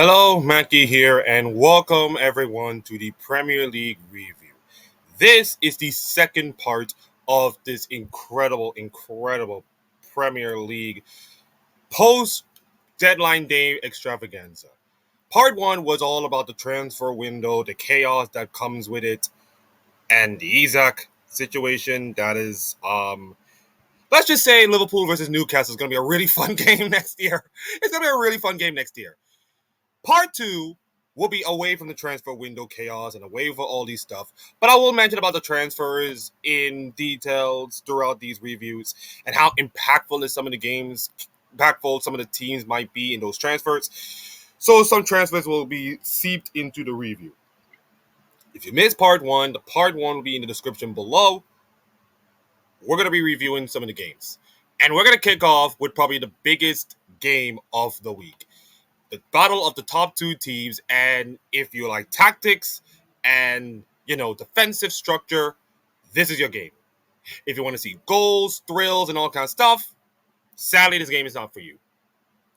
Hello, Mackie here, and welcome everyone to the Premier League review. This is the second part of this incredible Premier League post deadline day extravaganza. Part one was all about the transfer window, the chaos that comes with it, and the Isaac situation. That is, let's just say Liverpool versus Newcastle is going to be a really fun game next year. It's going to be a really fun game next year. Part two will be away from the transfer window chaos and away from all these stuff. But I will mention about the transfers in details throughout these reviews and how impactful some of the teams might be in those transfers. So some transfers will be seeped into the review. If you missed part one, the part one will be in the description below. We're going to be reviewing some of the games. And we're going to kick off with probably the biggest game of the week. The battle of the top two teams, and if you like tactics and defensive structure, this is your game. If you want to see goals, thrills, and all kinds of stuff, sadly this game is not for you.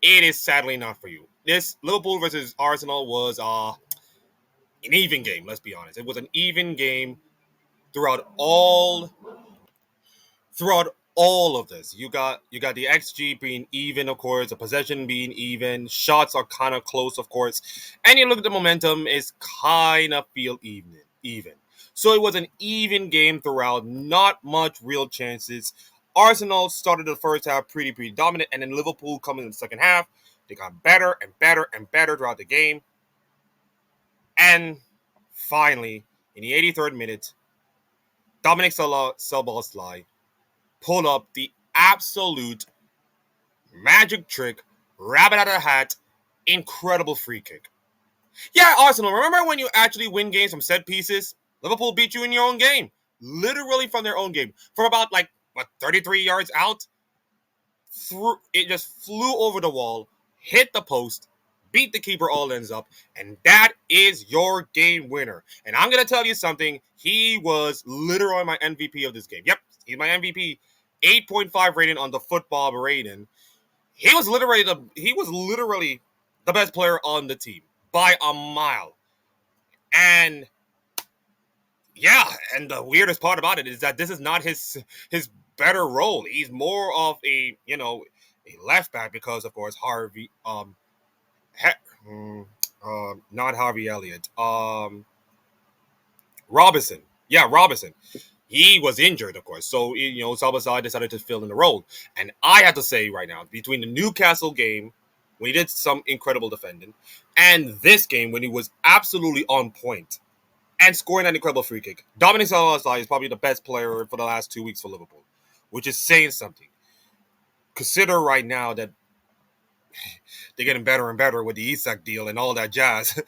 It is sadly not for you. This Liverpool versus Arsenal was an even game, let's be honest. It was an even game throughout all of this. You got the XG being even, of course, the possession being even, shots are kind of close, of course, and you look at the momentum, is kind of feel even. So it was an even game throughout, not much real chances. Arsenal started the first half pretty dominant, and then Liverpool coming in the second half, they got better and better throughout the game. And finally, in the 83rd minute, Dominic Szoboszlai pull up the absolute magic trick, rabbit out of the hat, incredible free kick. Yeah, Arsenal, remember when you actually win games from set pieces? Liverpool beat you in your own game. Literally from their own game. From about 33 yards out, it just flew over the wall, hit the post, beat the keeper, all ends up, and that is your game winner. And I'm going to tell you something, he was literally my MVP of this game. Yep, he's my MVP. 8.5 rating on the football rating. He was literally the best player on the team by a mile. And yeah, and the weirdest part about it is that this is not his better role. He's more of a left back because of course not Harvey Elliott. Robinson. Yeah, Robinson. He was injured, of course. So, Salazar decided to fill in the role. And I have to say right now, between the Newcastle game, when he did some incredible defending, and this game, when he was absolutely on point and scoring an incredible free kick, Dominic Salazar is probably the best player for the last 2 weeks for Liverpool, which is saying something. Consider right now that they're getting better and better with the Isak deal and all that jazz.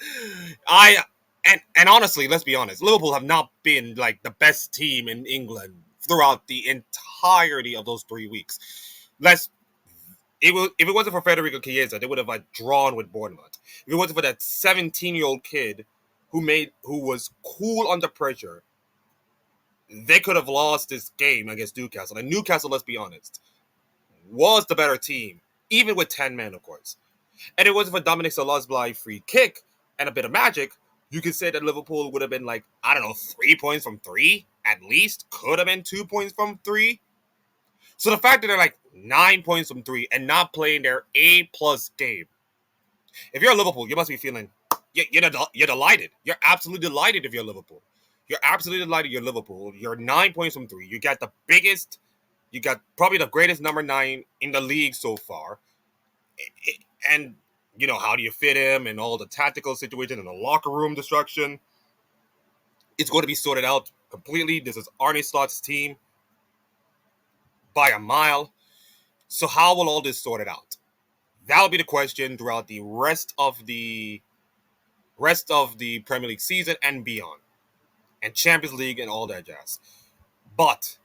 And honestly, let's be honest, Liverpool have not been like the best team in England throughout the entirety of those 3 weeks. If it wasn't for Federico Chiesa, they would have drawn with Bournemouth. If it wasn't for that 17-year-old kid who was cool under pressure, they could have lost this game against Newcastle. And Newcastle, let's be honest, was the better team, even with 10 men, of course. And it wasn't for Dominic Szoboszlai free kick and a bit of magic, you could say that Liverpool would have been 3 points from 3, at least. Could have been 2 points from 3. So the fact that they're 9 points from 3 and not playing their A-plus game. If you're Liverpool, you must be feeling, you're delighted. You're absolutely delighted if you're Liverpool. You're absolutely delighted you're Liverpool. You're 9 points from 3. You got probably the greatest number 9 in the league so far. And how do you fit him and all the tactical situation and the locker room destruction? It's going to be sorted out completely. This is Arne Slot's team by a mile. So how will all this sort it out? That'll be the question throughout the rest of the Premier League season and beyond. And Champions League and all that jazz. But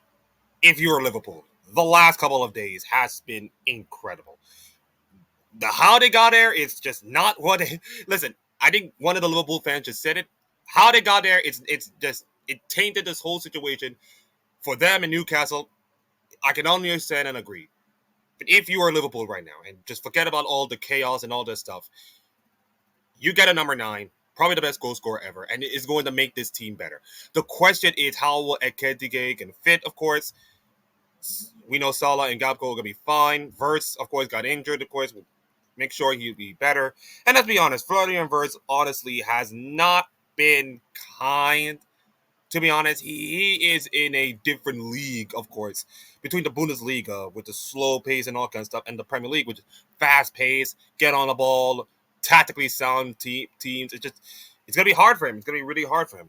if you're Liverpool, the last couple of days has been incredible. How they got there, it's just not what listen, I think one of the Liverpool fans just said it. How they got there, it tainted this whole situation for them in Newcastle. I can only understand and agree. But if you are Liverpool right now and just forget about all the chaos and all this stuff, You get a number 9, probably the best goal scorer ever, and it is going to make this team better. The question is, how will Ekitike can fit, of course. We know Salah and Gabko are going to be fine. Verts, of course, got injured, of course. We'll make sure he'll be better. And let's be honest, Florian Verts honestly has not been kind. To be honest, he is in a different league, of course, between the Bundesliga with the slow pace and all kinds of stuff, and the Premier League, which is fast pace, get on the ball, tactically sound teams. It's gonna be hard for him. It's gonna be really hard for him.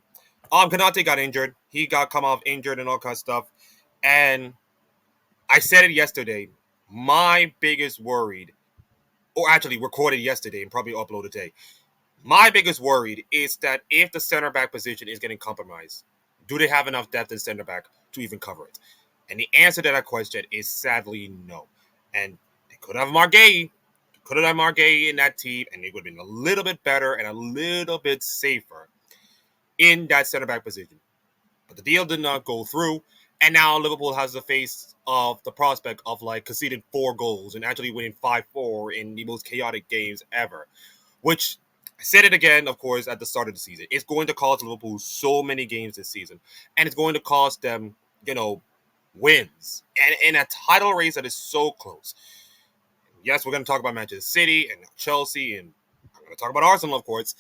Kanate got injured. He got come off injured and all kinds of stuff. And I said it yesterday. My biggest worried, or actually recorded yesterday and probably uploaded today. My biggest worried is that if the center back position is getting compromised, do they have enough depth in center back to even cover it? And the answer to that question is sadly no. And they could have Margay. Could have Margay in that team, and it would have been a little bit better and a little bit safer in that center back position. But the deal did not go through, and now Liverpool has the face of the prospect of like conceding 4 goals and actually winning 5-4 in the most chaotic games ever, which I said it again, of course, at the start of the season. It's going to cost Liverpool so many games this season, and it's going to cost them, wins, and in a title race that is so close. Yes, we're going to talk about Manchester City and Chelsea, and I'm going to talk about Arsenal, of course.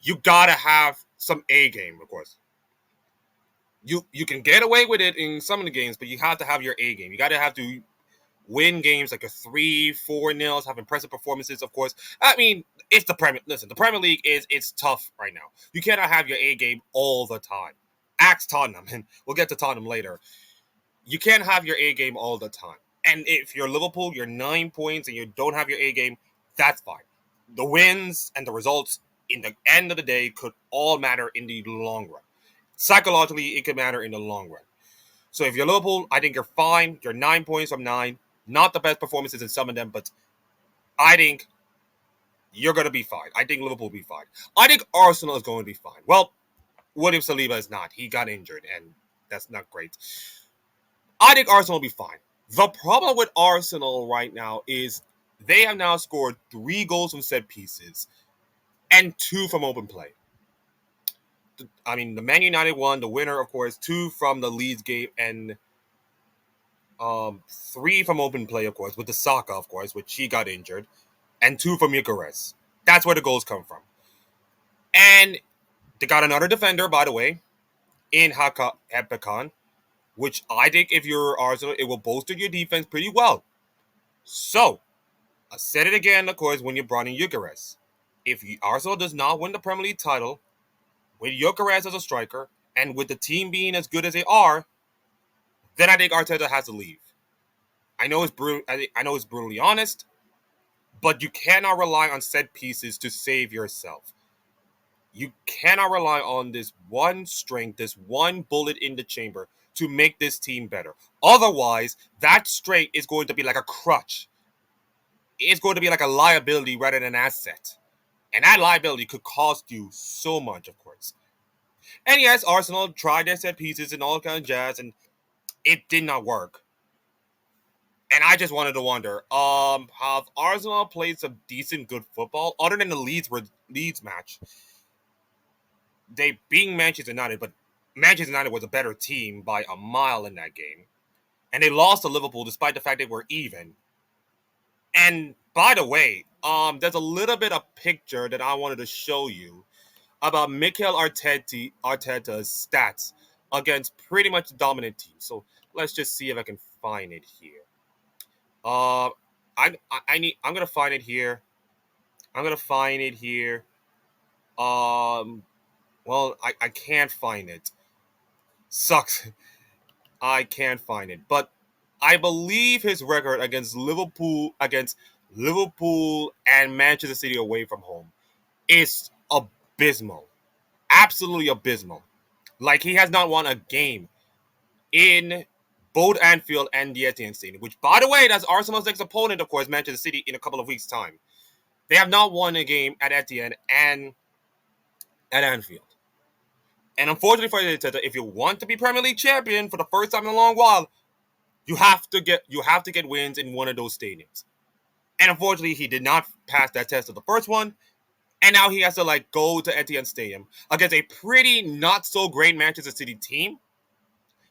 You got to have some A game, of course. You can get away with it in some of the games, but you have to have your A game. You got to have to win games like a 3-4-0, have impressive performances, of course. I mean, it's the Premier. Listen, the Premier League it's tough right now. You cannot have your A game all the time. Axe Tottenham, and we'll get to Tottenham later. You can't have your A game all the time. And if you're Liverpool, you're 9 points and you don't have your A game, that's fine. The wins and the results in the end of the day could all matter in the long run. Psychologically, it could matter in the long run. So if you're Liverpool, I think you're fine. You're 9 points from 9. Not the best performances in some of them, but I think you're going to be fine. I think Liverpool will be fine. I think Arsenal is going to be fine. Well, William Saliba is not. He got injured, and that's not great. I think Arsenal will be fine. The problem with Arsenal right now is they have now scored 3 goals from set pieces and 2 from open play. I mean, the Man United one, the winner, of course, 2 from the Leeds game, and 3 from open play, of course, with the Saka, of course, which he got injured, and 2 from Eucharist. That's where the goals come from. And they got another defender, by the way, in Epican, which I think if you're Arsenal, it will bolster your defense pretty well. So, I said it again, of course, when you brought in Eucharist. If Arsenal does not win the Premier League title, with Eucharist as a striker, and with the team being as good as they are, then I think Arteta has to leave. I know it's brutally honest, but you cannot rely on set pieces to save yourself. You cannot rely on this one strength, this one bullet in the chamber to make this team better. Otherwise, that strength is going to be like a crutch. It's going to be like a liability rather than an asset. And that liability could cost you so much, of course. And yes, Arsenal tried their set pieces and all kinds of jazz, and it did not work. And I just wanted to wonder, have Arsenal played some decent, good football other than the Leeds match? They beat Manchester United, but Manchester United was a better team by a mile in that game. And they lost to Liverpool despite the fact they were even. And by the way, there's a little bit of picture that I wanted to show you about Mikel Arteta's stats against pretty much the dominant team. So let's just see if I can find it here. I'm gonna find it here. Well, I can't find it. Sucks. I can't find it. But I believe his record against Liverpool and Manchester City away from home is abysmal. Absolutely abysmal. Like, he has not won a game in both Anfield and the Etihad Stadium, which, by the way, that's Arsenal's next opponent, of course, Manchester City, in a couple of weeks' time. They have not won a game at Etihad and at Anfield. And unfortunately for Arteta, if you want to be Premier League champion for the first time in a long while, you have to get wins in one of those stadiums. And unfortunately, he did not pass that test of the first one, And now he has to like go to Etihad Stadium against a pretty not so great Manchester City team,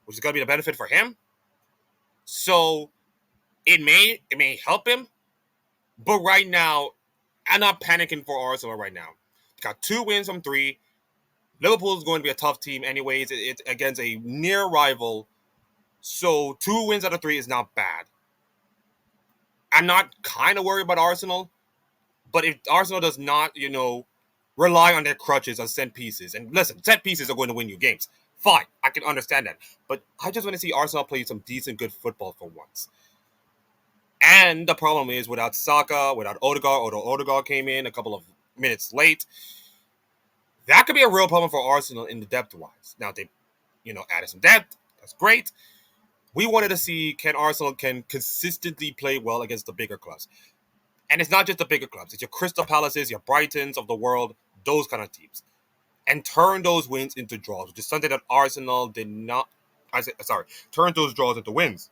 which is going to be the benefit for him. So it may help him, but right now I'm not panicking for Arsenal right now. Got 2 wins from 3. Liverpool is going to be a tough team anyways. It's against a near rival, so 2 wins out of 3 is not bad. I'm not kind of worried about Arsenal, but if Arsenal does not, rely on their crutches on set pieces, and listen, set pieces are going to win you games. Fine, I can understand that, but I just want to see Arsenal play some decent, good football for once. And the problem is without Saka, without Odegaard, although Odegaard came in a couple of minutes late, that could be a real problem for Arsenal in the depth-wise. Now they, added some depth. That's great. We wanted to see can Arsenal can consistently play well against the bigger clubs. And it's not just the bigger clubs. It's your Crystal Palaces, your Brightons of the world, those kind of teams. And turn those wins into draws, which is something that Arsenal did not... turn those draws into wins.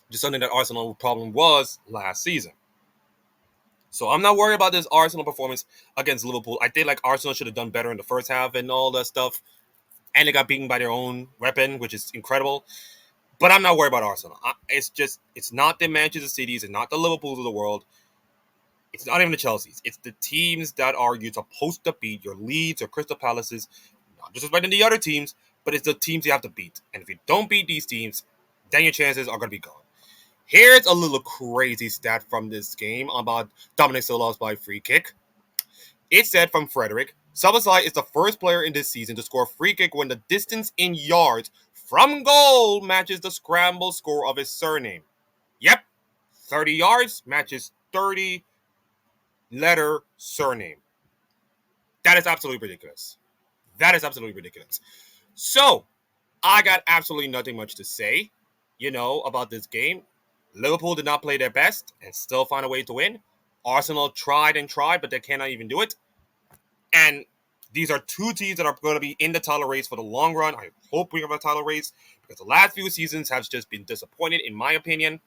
Which is something that Arsenal's problem was last season. So I'm not worried about this Arsenal performance against Liverpool. I think like Arsenal should have done better in the first half and all that stuff. And they got beaten by their own weapon, which is incredible. But I'm not worried about Arsenal. It's not the Manchester Cities, it's not the Liverpools of the world. It's not even the Chelseas. It's the teams that are you're supposed to beat, your Leeds, your Crystal Palaces, not disrespecting the other teams, but it's the teams you have to beat. And if you don't beat these teams, then your chances are going to be gone. Here's a little crazy stat from this game about Dominic Soboslai's by free kick. It said from Frederick, Szoboszlai is the first player in this season to score a free kick when the distance in yards from goal matches the scramble score of his surname. Yep, 30 yards matches 30 letter surname. That is absolutely ridiculous. So, I got absolutely nothing much to say, about this game. Liverpool did not play their best and still find a way to win. Arsenal tried and tried, but they cannot even do it. And these are 2 teams that are going to be in the title race for the long run. I hope we have a title race because the last few seasons have just been disappointed, in my opinion.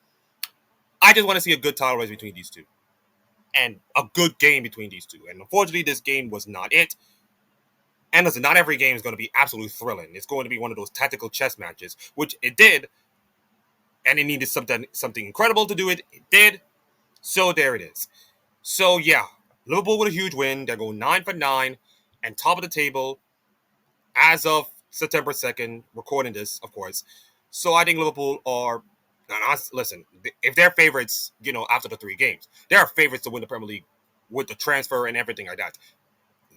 I just want to see a good title race between these 2. And a good game between these 2. And unfortunately, this game was not it. And listen, not every game is going to be absolutely thrilling. It's going to be one of those tactical chess matches, which it did. And it needed something incredible to do it. It did. So there it is. So yeah, Liverpool with a huge win. They're going 9 for 9 and top of the table as of September 2nd, recording this, of course. So I think Liverpool are, listen, if they're favorites, after the 3 games, they are favorites to win the Premier League with the transfer and everything like that.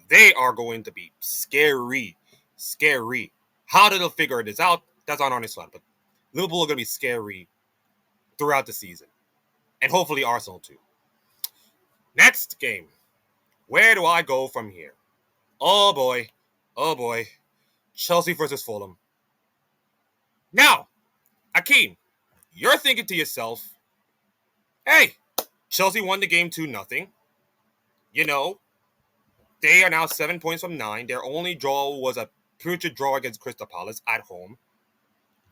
They are going to be scary. How they'll figure this out, that's on honest one. But Liverpool are going to be scary throughout the season. And hopefully Arsenal too. Next game. Where do I go from here? Oh boy. Chelsea versus Fulham. Now, Akeem, you're thinking to yourself, hey, Chelsea won the game 2-0. They are now 7 points from 9. Their only draw was a putrid draw against Crystal Palace at home.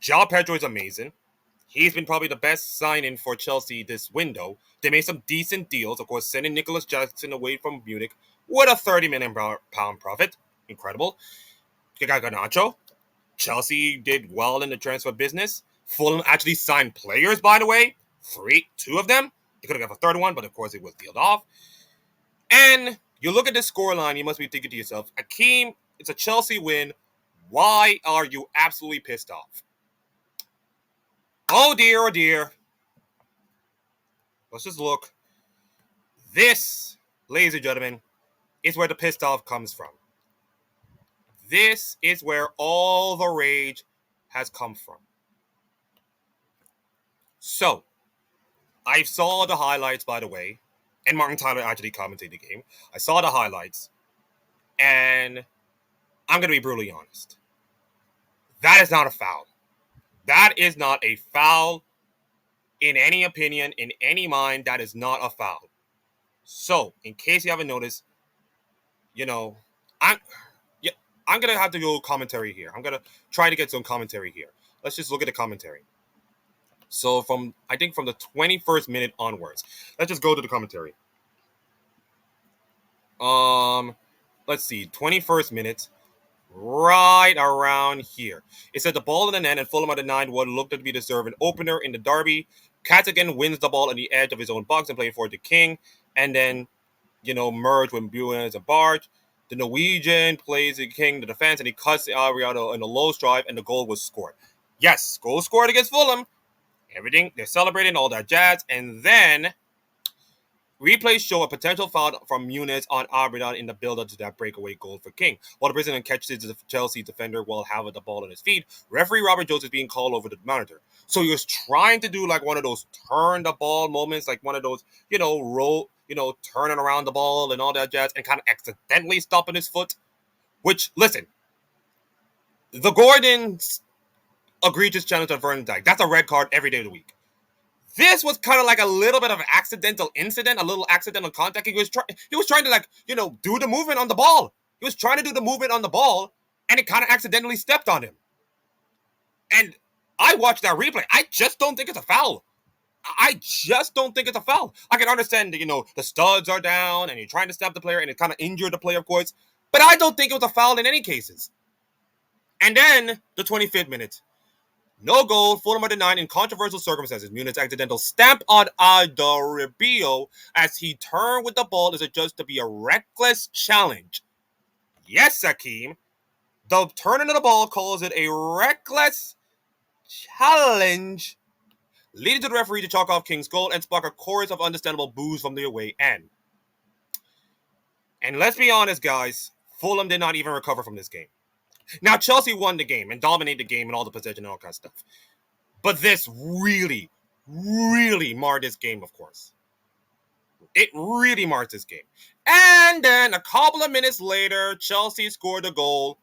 João Pedro is amazing. He's been probably the best signing for Chelsea this window. They made some decent deals, of course, sending Nicholas Jackson away from Munich with a £30 million profit. Incredible. You got Garnacho. Chelsea did well in the transfer business. Fulham actually signed players, by the way. 2 of them. They could have got a third one, but of course it was dealed off. And you look at this scoreline, you must be thinking to yourself, Akeem, it's a Chelsea win. Why are you absolutely pissed off? Oh dear. Let's just look. This, ladies and gentlemen, is where the pissed off comes from. This is where all the rage has come from. So, I saw the highlights, by the way, and Martin Tyler actually commented the game. I saw the highlights, and I'm going to be brutally honest. That is not a foul. That is not a foul. In any opinion, in any mind, that is not a foul. So, in case you haven't noticed, I'm going to have to go commentary here. I'm going to try to get some commentary here. Let's just look at the commentary. So, I think from the 21st minute onwards, let's just go to the commentary. Let's see, 21st minute, right around here. It said the ball in the net and Fulham at the 9 what looked to be the deserving opener in the derby. Catigan wins the ball on the edge of his own box and playing for the King, and then merge with Buens and Barge. The Norwegian plays the King, the defense, and he cuts the Ariado in the low strive, and the goal was scored. Yes, goal scored against Fulham. Everything, they're celebrating all that jazz, and then replays show a potential foul from Muniz on Abidal in the build-up to that breakaway goal for King. While the president catches the Chelsea defender while having the ball in his feet, referee Robert Jones is being called over to the monitor. So he was trying to do like one of those turn the ball moments, like one of those, turning around the ball and all that jazz, and kind of accidentally stopping his foot. Which, listen, the Gordon's egregious challenge on Vernon Dyke, that's a red card every day of the week. This was kind of like a little bit of an accidental incident, a little accidental contact. He was trying to do the movement on the ball. He was trying to do the movement on the ball, and it kind of accidentally stepped on him. And I watched that replay. I just don't think it's a foul. I just don't think it's a foul. I can understand that, the studs are down and you're trying to stop the player and it kind of injured the player, of course. But I don't think it was a foul in any cases. And then the 25th minute. No goal, Fulham at the 9 in controversial circumstances. Muniz accidental stamp on Adarabio as he turned with the ball is adjudged to be a reckless challenge. Yes, Akeem. The turning of the ball calls it a reckless challenge, leading to the referee to chalk off King's goal and spark a chorus of understandable boos from the away end. And let's be honest, guys, Fulham did not even recover from this game. Now, Chelsea won the game and dominated the game and all the possession and all kind of stuff. But this really, really marred this game, of course. It really marked this game. And then a couple of minutes later, Chelsea scored a goal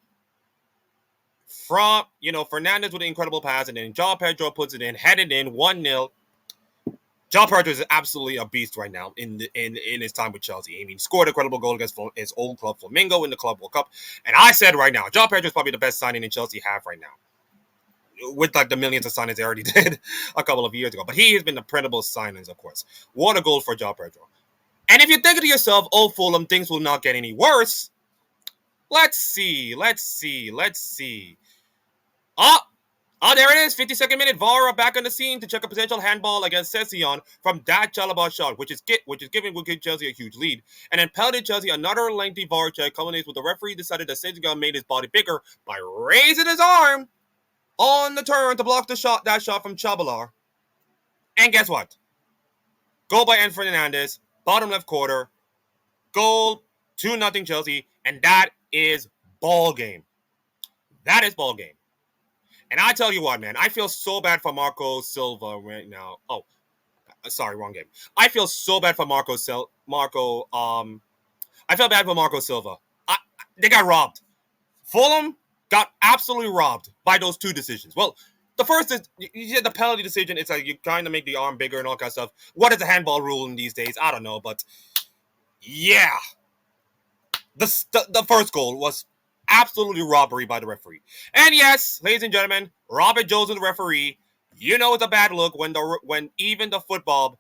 from, Fernandez with an incredible pass, and then João Pedro puts it in, headed in 1-0. João Pedro is absolutely a beast right now in his time with Chelsea. I mean, scored an incredible goal against his old club, Flamengo, in the Club World Cup. And I said right now, João Pedro is probably the best signing in Chelsea have right now, with like the millions of signings they already did a couple of years ago. But he has been the printable signings, of course. What a goal for João Pedro. And if you're thinking to yourself, oh, Fulham, things will not get any worse, let's see. Oh, there it is. 52nd minute. VAR back on the scene to check a potential handball against Session from that Chalobah shot, which is giving Chelsea a huge lead. And then penalty Chelsea, another lengthy VAR check culminates with the referee decided that Session made his body bigger by raising his arm on the turn to block that shot from Chalobah. And guess what? Goal by Enzo Fernandez, bottom left quarter. Goal, 2-0 Chelsea, and that is ball game. That is ball game. And I tell you what, man, I feel so bad for Marco Silva right now. Oh, sorry, wrong game. I feel so bad for I feel bad for Marco Silva. They got robbed. Fulham got absolutely robbed by those two decisions. Well, the first is the penalty decision. It's like you're trying to make the arm bigger and all kind of stuff. What is the handball rule in these days? I don't know, but yeah, the first goal was absolutely robbery by the referee. And yes, ladies and gentlemen, Robert Jones is the referee. You know it's a bad look when even the football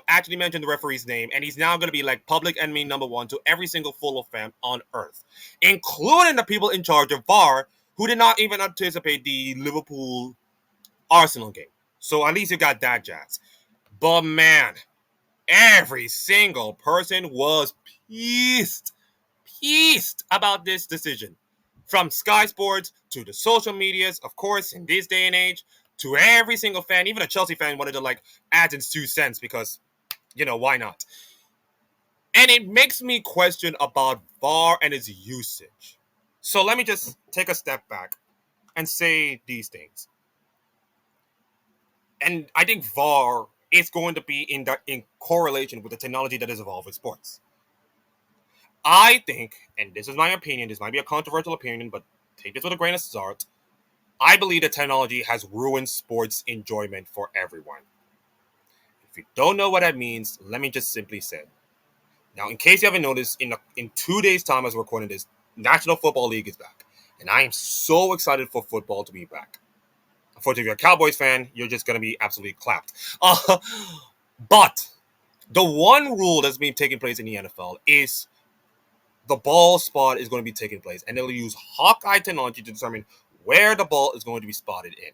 actually mentioned the referee's name, and he's now going to be like public enemy number one to every single Fulham fan on earth, including the people in charge of VAR who did not even anticipate the Liverpool Arsenal game. So at least you got that jazz. But man, every single person was pissed about this decision. From Sky Sports to the social medias, of course, in this day and age, to every single fan, even a Chelsea fan wanted to add in 2 cents because, why not? And it makes me question about VAR and its usage. So let me just take a step back and say these things. And I think VAR is going to be in correlation with the technology that has evolved in sports. I think, and this is my opinion, this might be a controversial opinion, but take this with a grain of salt. I believe that technology has ruined sports enjoyment for everyone. If you don't know what that means, let me just simply say. Now, in case you haven't noticed, in 2 days' time as we're recording this, National Football League is back. And I am so excited for football to be back. Unfortunately, if you're a Cowboys fan, you're just going to be absolutely clapped. But The one rule that's been taking place in the NFL is the ball spot is going to be taking place, and they'll use Hawkeye technology to determine where the ball is going to be spotted in.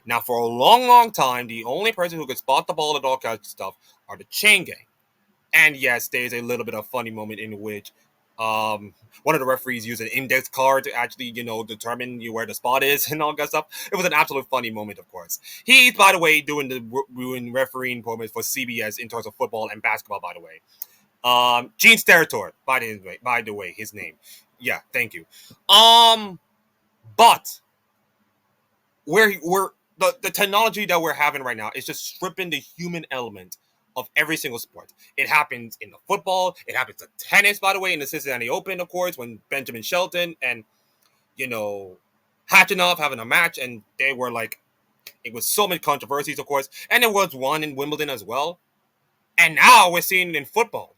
Now, for a long, long time, the only person who could spot the ball and all kinds of stuff are the chain gang. And yes, there's a little bit of funny moment in which one of the referees used an index card to actually, determine where the spot is and all that stuff. It was an absolute funny moment, of course. He's, by the way, doing the refereeing permits for CBS in terms of football and basketball, by the way. Gene Steratore, by the way, his name. Yeah, thank you. But we're the technology that we're having right now is just stripping the human element of every single sport. It happens in the football. It happens in tennis, by the way, in the Cincinnati Open, of course, when Benjamin Shelton and Hachinov having a match, and they were like, it was so many controversies, of course, and there was one in Wimbledon as well. And now we're seeing it in football.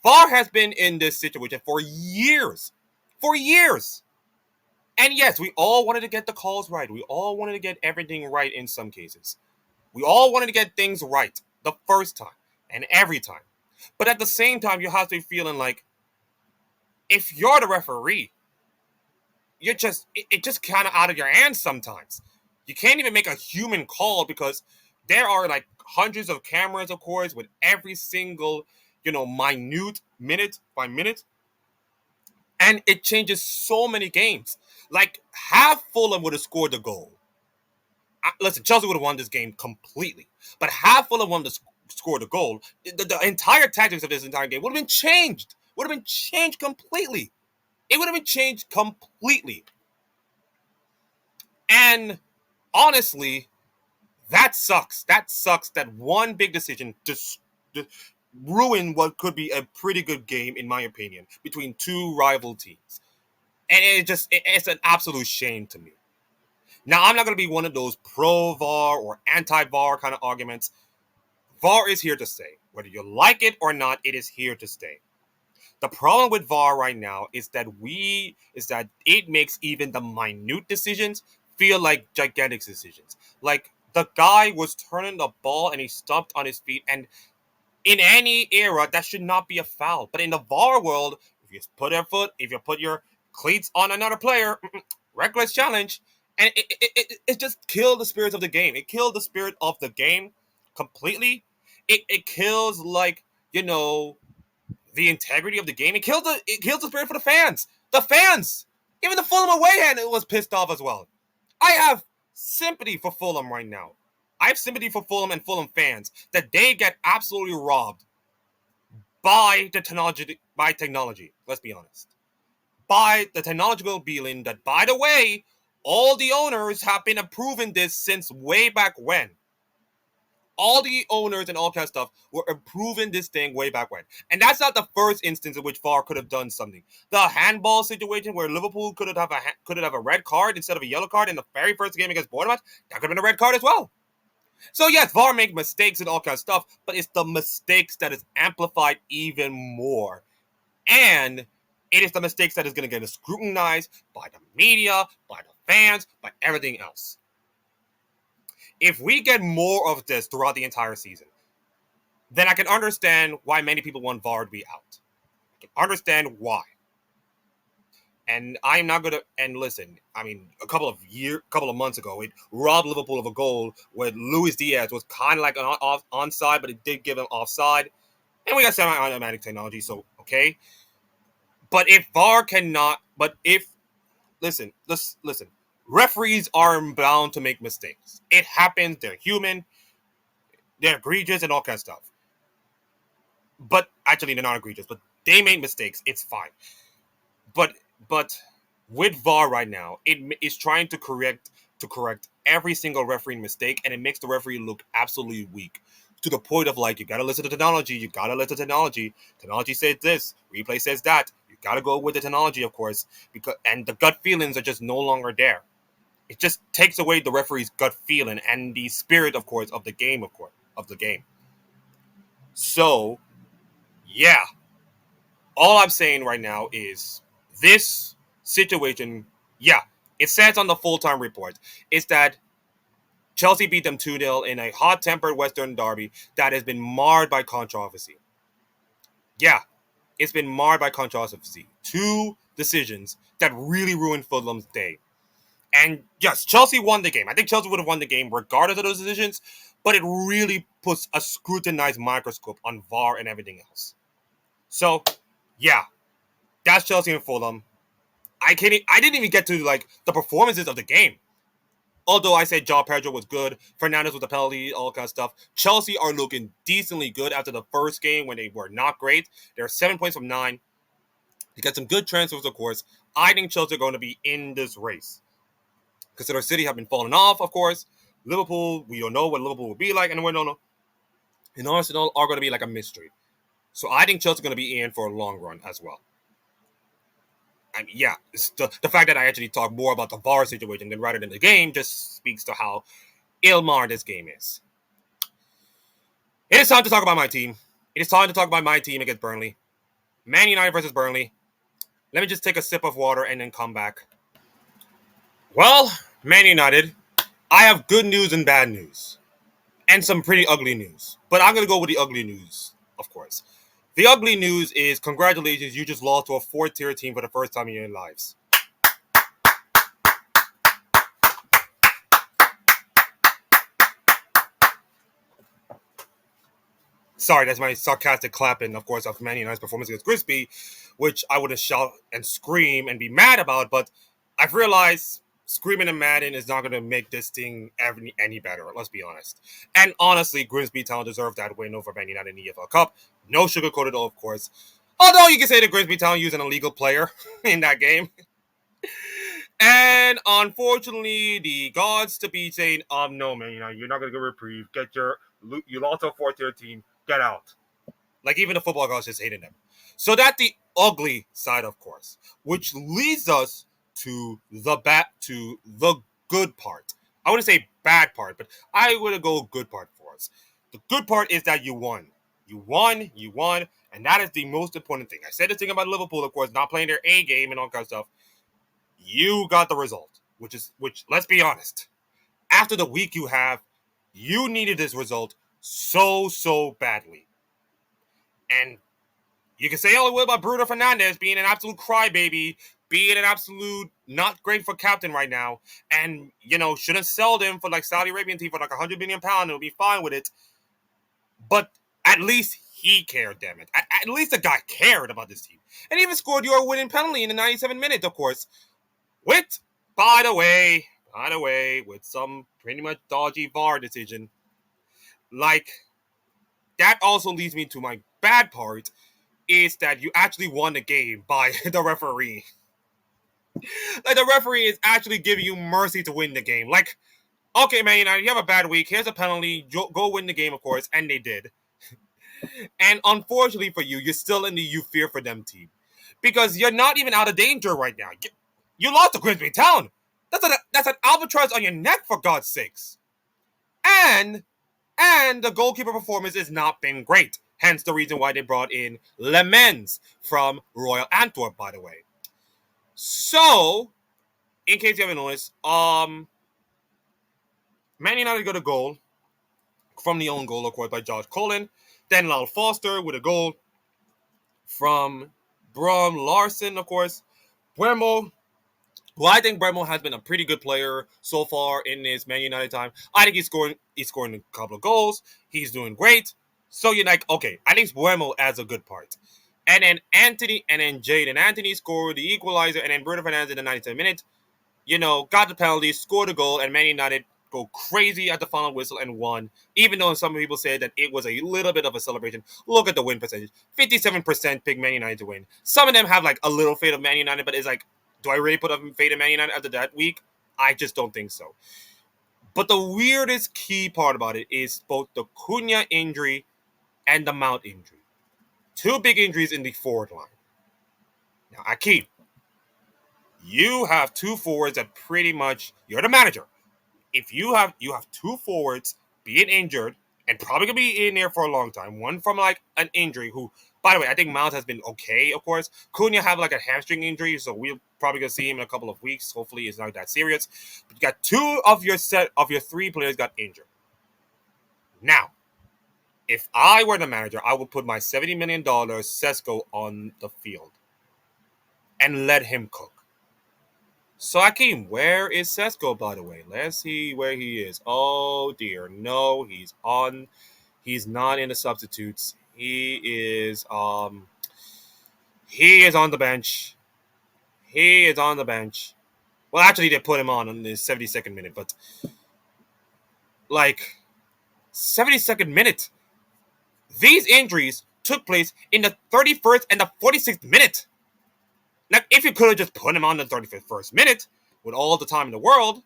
VAR has been in this situation for years. For years. And yes, we all wanted to get the calls right. We all wanted to get everything right in some cases. We all wanted to get things right the first time and every time. But at the same time, you have to be feeling like if you're the referee, it just kind of out of your hands sometimes. You can't even make a human call because there are like hundreds of cameras, of course, with every single, minute, minute by minute. And it changes so many games. Like, half Fulham would have scored the goal. Listen, Chelsea would have won this game completely. But half Fulham would have scored the goal. The entire tactics of this entire game would have been changed. Would have been changed completely. It would have been changed completely. And honestly, that sucks. That sucks that one big decision just ruined what could be a pretty good game, in my opinion, between two rival teams. And it's an absolute shame to me. Now, I'm not going to be one of those pro-VAR or anti-VAR kind of arguments. VAR is here to stay. Whether you like it or not, it is here to stay. The problem with VAR right now is that it makes even the minute decisions feel like gigantic decisions. Like, the guy was turning the ball and he stopped on his feet, and in any era, that should not be a foul. But in the VAR world, if you put your cleats on another player, reckless challenge, and it just killed the spirit of the game. It killed the spirit of the game completely. It kills, like, the integrity of the game. It kills the spirit for the fans. The fans, even the Fulham away hand, was pissed off as well. I have sympathy for Fulham right now. I have sympathy for Fulham and Fulham fans that they get absolutely robbed by the technology. By technology, let's be honest. By the technological being that, by the way, all the owners have been approving this since way back when. All the owners and all kind of stuff were approving this thing way back when. And that's not the first instance in which VAR could have done something. The handball situation where Liverpool could have a red card instead of a yellow card in the very first game against Bournemouth, that could have been a red card as well. So yes, VAR make mistakes and all kinds of stuff, but it's the mistakes that is amplified even more. And it is the mistakes that is going to get scrutinized by the media, by the fans, by everything else. If we get more of this throughout the entire season, then I can understand why many people want VAR to be out. I can understand why. And I'm not gonna. And listen, I mean, a couple of months ago, it robbed Liverpool of a goal where Luis Diaz was kind of like an onside, but it did give him offside. And we got semi-automatic technology, so okay. But if VAR cannot, but if listen, referees are bound to make mistakes. It happens. They're human. They're egregious and all kinds of stuff. But actually, they're not egregious. But they make mistakes. It's fine. But with VAR right now, it is trying to correct every single refereeing mistake, and it makes the referee look absolutely weak. To the point of, like, you gotta listen to technology. You gotta listen to technology. Technology says this. Replay says that. You gotta go with the technology, of course, and the gut feelings are just no longer there. It just takes away the referee's gut feeling and the spirit, of course, of the game, So, yeah, all I'm saying right now is this situation, yeah, it says on the full-time report, is that Chelsea beat them 2-0 in a hot-tempered Western derby that has been marred by controversy. Yeah, it's been marred by controversy. Two decisions that really ruined Fulham's day. And yes, Chelsea won the game. I think Chelsea would have won the game regardless of those decisions, but it really puts a scrutinized microscope on VAR and everything else. So, yeah, that's Chelsea and Fulham. I didn't even get to like the performances of the game. Although I said João Pedro was good, Fernandes with the penalty, all kind of stuff. Chelsea are looking decently good after the first game when they were not great. They're 7 points from 9. They got some good transfers, of course. I think Chelsea are going to be in this race. Consider City have been falling off, of course. Liverpool, we don't know what Liverpool will be like, and we don't know. And Arsenal are going to be like a mystery. So I think Chelsea are going to be in for a long run as well. I mean, yeah, it's the fact that I actually talk more about the VAR situation than rather than the game just speaks to how ill-marred this game is. It is time to talk about my team. It is time to talk about my team against Burnley. Man United versus Burnley. Let me just take a sip of water and then come back. Well, Man United, I have good news and bad news. And some pretty ugly news. But I'm going to go with the ugly news, of course. The ugly news is, congratulations, you just lost to a 4th-tier team for the first time in your lives. Sorry, that's my sarcastic clapping, of course, of Man United's performance against Grimsby, which I wouldn't shout and scream and be mad about, but I've realized screaming and Madden is not going to make this thing any better, let's be honest. And honestly, Grimsby Town deserved that win over Man United in the EFL Cup. No sugarcoated, of course. Although you can say that Grimsby Town used an illegal player in that game. And unfortunately, the gods to be saying, no, man, you're not going to get a reprieve. You lost to a 4th-tier team. Get out. Like, even the football gods just hated them. So that's the ugly side, of course. Which leads us to the good part. I wouldn't say bad part, but I would go good part for us. The good part is that you won. You won, and that is the most important thing. I said the thing about Liverpool, of course, not playing their A game and all kind of stuff. You got the result, which let's be honest, after the week you have, you needed this result so badly. And you can say all you will about Bruno Fernandes being an absolute crybaby, being an absolute not great for captain right now, and, shouldn't sell them for like Saudi Arabian team for like £100 million, it'll be fine with it. But at least he cared, damn it. At least the guy cared about this team. And even scored your winning penalty in the 97th minute, of course. By the way, with some pretty much dodgy VAR decision. Like, that also leads me to my bad part, is that you actually won the game by the referee. Like, the referee is actually giving you mercy to win the game. Like, okay, man, you have a bad week. Here's a penalty. Go win the game, of course. And they did. And unfortunately for you, you're still in the you fear for them team. Because you're not even out of danger right now. You lost to Grimsby Town. That's an albatross on your neck, for God's sakes. And the goalkeeper performance has not been great. Hence the reason why they brought in Lemens from Royal Antwerp, by the way. So, in case you haven't noticed, Man United got a goal from the own goal, of course, by Josh Cullen. Then Lyle Foster with a goal from Brom Larson, of course. Bremo, who I think Bremo has been a pretty good player so far in his Man United time. I think he's scoring a couple of goals. He's doing great. So you're like, okay, I think Bremo adds a good part. And then Jaden Anthony scored the equalizer, and then Bruno Fernandes in the 97th minute, got the penalty, scored a goal, and Man United go crazy at the final whistle and won, even though some people said that it was a little bit of a celebration. Look at the win percentage. 57% pick Man United to win. Some of them have like a little faith of Man United, but it's like, do I really put a faith in Man United after that week? I just don't think so. But the weirdest key part about it is both the Cunha injury and the Mount injury. Two big injuries in the forward line. Now, Akeem, you have two forwards that pretty much, you're the manager. If you have two forwards being injured and probably gonna be in there for a long time. One from like an injury. Who, by the way, I think Mount has been okay. Of course, Cunha have like a hamstring injury, so we're probably gonna see him in a couple of weeks. Hopefully, it's not that serious. But you got two of your three players got injured. Now, if I were the manager, I would put my $70 million Sesko on the field and let him cook. So Akeem, where is Sesko, by the way? Let's see where he is. Oh dear, no, he's not in the substitutes. He is on the bench. He is on the bench. Well, actually they put him on the 72nd minute, but like 72nd minute. These injuries took place in the 31st and the 46th minute. Now, if you could have just put him on the 31st minute with all the time in the world,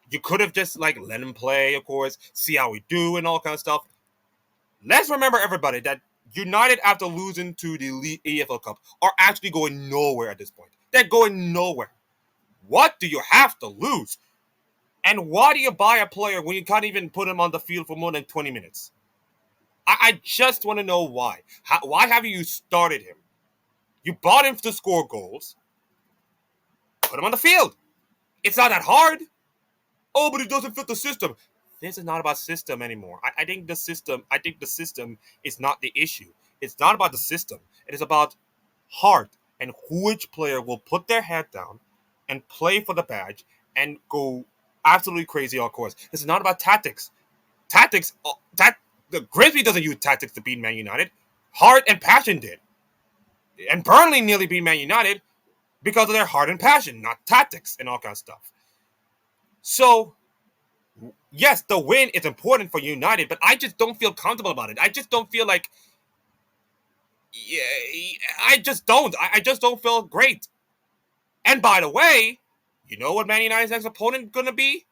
you could have just like let him play, of course, see how we do and all kind of stuff. Let's remember, everybody, that United, after losing to the Elite EFL Cup, are actually going nowhere at this point. They're going nowhere. What do you have to lose? And why do you buy a player when you can't even put him on the field for more than 20 minutes? I just want to know why. Why have you started him? You bought him to score goals. Put him on the field. It's not that hard. Oh, but it doesn't fit the system. This is not about system anymore. I think the system is not the issue. It's not about the system. It is about heart and which player will put their head down and play for the badge and go absolutely crazy on course. This is not about tactics. The Grimsby doesn't use tactics to beat Man United. Heart and passion did. And Burnley nearly beat Man United because of their heart and passion, not tactics and all kinds of stuff. So, yes, the win is important for United, but I just don't feel comfortable about it. I just don't feel like... Yeah, I just don't. I just don't feel great. And by the way, you know what Man United's next opponent going to be?